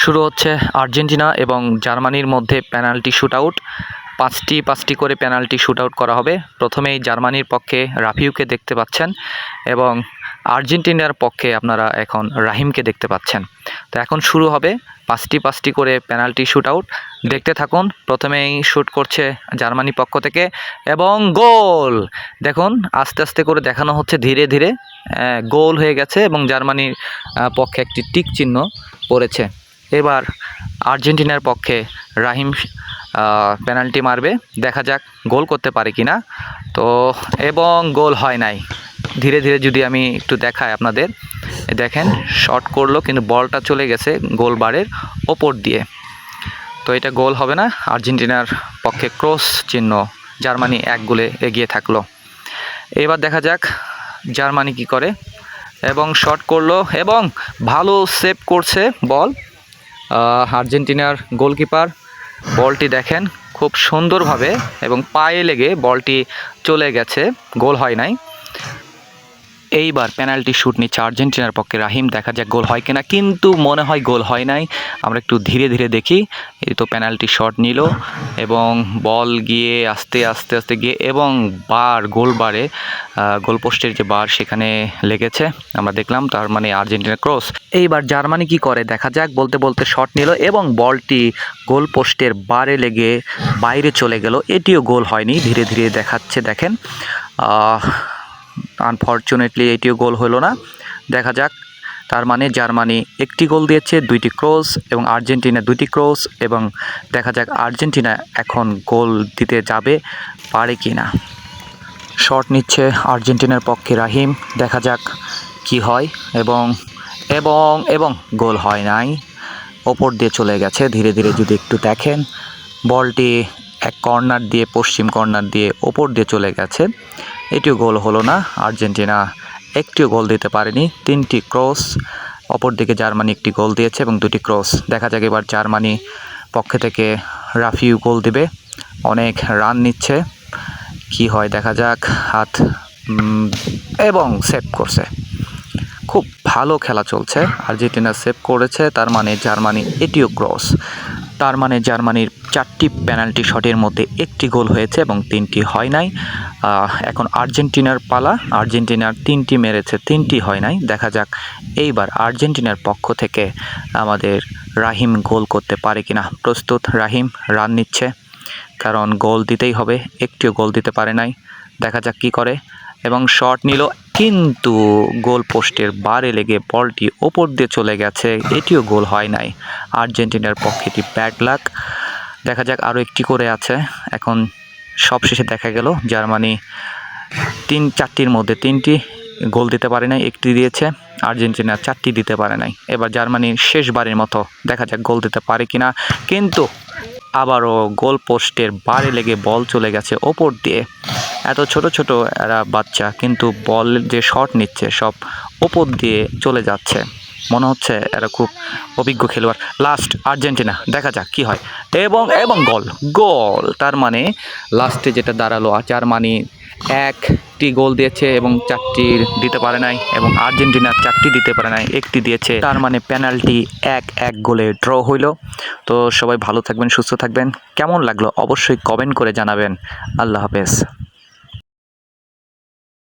শুরু হচ্ছে আর্জেন্টিনা এবং জার্মানির মধ্যে পেনাল্টি শুটআউট। পাঁচটি করে পেনাল্টি শুটআউট করা হবে। প্রথমেই জার্মানির পক্ষে রাফিউকে দেখতে পাচ্ছেন এবং আর্জেন্টিনার পক্ষে আপনারা এখন রাহিমকে দেখতে পাচ্ছেন। তো এখন শুরু হবে পাঁচটি করে পেনাল্টি শুটআউট। দেখতে থাকুন। প্রথমেই শুট করছে জার্মানি পক্ষ থেকে এবং গোল। দেখুন আস্তে আস্তে করে দেখানো হচ্ছে, ধীরে ধীরে গোল হয়ে গেছে এবং জার্মানির পক্ষে একটি টিক চিহ্ন পড়েছে। এবার আর্জেন্টিনার পক্ষে রাহিম পেনাল্টি মারবে, দেখা যাক গোল করতে পারে কিনা। তো এবং গোল হয় নাই। ধীরে ধীরে যদি আমি একটু দেখাই আপনাদের, দেখেন শট করলো কিন্তু বলটা চলে গেছে গোল বারের ওপর দিয়ে। তো এটা গোল হবে না। আর্জেন্টিনার পক্ষে ক্রস চিহ্ন, জার্মানি 1 গোলে এগিয়ে থাকলো। এবার দেখা যাক জার্মানি কি করে এবং শট করলো এবং ভালো সেভ করছে বল আর্জেন্টিনার গোলকিপার। বলটি দেখেন খুব সুন্দরভাবে এবং পায়ে লেগে বলটি চলে গেছে, গোল হয় নাই। এইবার পেনাল্টি শ্যুট নিচ্ছে আর্জেন্টিনার পক্ষে রাহিম, দেখা যাক গোল হয় কিনা, কিন্তু মনে হয় গোল হয় নাই। আমরা একটু ধীরে ধীরে দেখি। এই তো পেনাল্টি শট নিল এবং বল গিয়ে আস্তে আস্তে গিয়ে এবং গোল বারে গোলপোস্টের যে বার সেখানে লেগেছে আমরা দেখলাম, তার মানে আর্জেন্টিনার ক্রস। এইবার জার্মানি কি করে দেখা যাক। বলতে বলতে শট নিল এবং বলটি গোলপোস্টের বারে লেগে বাইরে চলে গেল, এটিও গোল হয়নি। ধীরে ধীরে দেখাচ্ছে, দেখেন আনফর্চুনেটলি এটিও গোল হলো না। দেখা যাক, তার মানে জার্মানি 1টি গোল দিয়েছে, 2টি ক্রস এবং আর্জেন্টিনা 2টি ক্রস। এবং দেখা যাক আর্জেন্টিনা এখন গোল দিতে যাবে পারে কি না। শট নিচ্ছে আর্জেন্টিনার পক্ষে রাহিম, দেখা যাক কি হয়। এবং এবং এবং গোল হয় নাই, ওপর দিয়ে চলে গেছে। ধীরে ধীরে যদি একটু দেখেন, বলটি এক কর্নার দিয়ে, পশ্চিম কর্নার দিয়ে ওপর দিয়ে চলে গেছে, এটিও গোল হলো না। আর্জেন্টিনা একটিও গোল দিতে পারেনি। 3টি ক্রস, অপর দিকে জার্মানি 1টি গোল দিয়েছে এবং 2টি ক্রস। দেখা যাক এবার জার্মানি পক্ষে থেকে রাফিউ গোল দিবে, অনেক রান নিচ্ছে, কি হয় দেখা যাক। হাত এবং সেভ করছে, খুব ভালো খেলা চলছে। আর্জেন্টিনা সেভ করেছে, তার মানে জার্মানি এটিও ক্রস। তার মানে জার্মানির 4টি পেনাল্টি শটের মধ্যে 1টি গোল হয়েছে এবং 3টি হয় নাই। এখন আর্জেন্টিনার পালা। আর্জেন্টিনার 3টি মেরেছে, 3টি হয় নাই। দেখা যাক এইবার আর্জেন্টিনার পক্ষ থেকে আমাদের রাহিম গোল করতে পারে কিনা। প্রস্তুত রাহিম, রান নিচ্ছে, কারণ গোল দিতেই হবে। একটিও গোল দিতে পারে নাই, দেখা যাক কি করে। এবং শট নিল কিন্তু গোল পোস্টের বারে লেগে বলটি ওপর দিয়ে চলে গেছে, এটিও গোল হয় নাই। আর্জেন্টিনার পক্ষে এটি ব্যাড লাক। দেখা যাক আরও 1টি করে আছে। এখন সবশেষে দেখা গেল জার্মানি 4টির মধ্যে 3টি গোল দিতে পারে নাই, 1টি দিয়েছে। আর্জেন্টিনা 4টি দিতে পারে নাই। এবার জার্মানির শেষবারের মতো দেখা যাক গোল দিতে পারে কিনা, কিন্তু আবারও গোল পোস্টের বারে লেগে বল চলে গেছে ওপর দিয়ে। এত ছোট ছোট এরা বাচ্চা, কিন্তু বল যে শট নিচ্ছে সব ওপর দিয়ে চলে যাচ্ছে। মনে হচ্ছে এরা খুব অভিজ্ঞ খেলোয়াড়। লাস্ট আর্জেন্টিনা, দেখা যাক কি হয়। এবং এবং গোল গোল তার মানে লাস্টে যেটা দাঁড়ালো, জার্মানি 1টি গোল দিয়েছে এবং 4টি দিতে পারে নাই এবং আর্জেন্টিনা 4টি দিতে পারে নাই, 1টি দিয়েছে। তার মানে পেনাল্টি 1-1 গোলে ড্র হইল। তো সবাই ভালো থাকবেন, সুস্থ থাকবেন। কেমন লাগলো অবশ্যই কমেন্ট করে জানাবেন। আল্লাহ হাফেজ।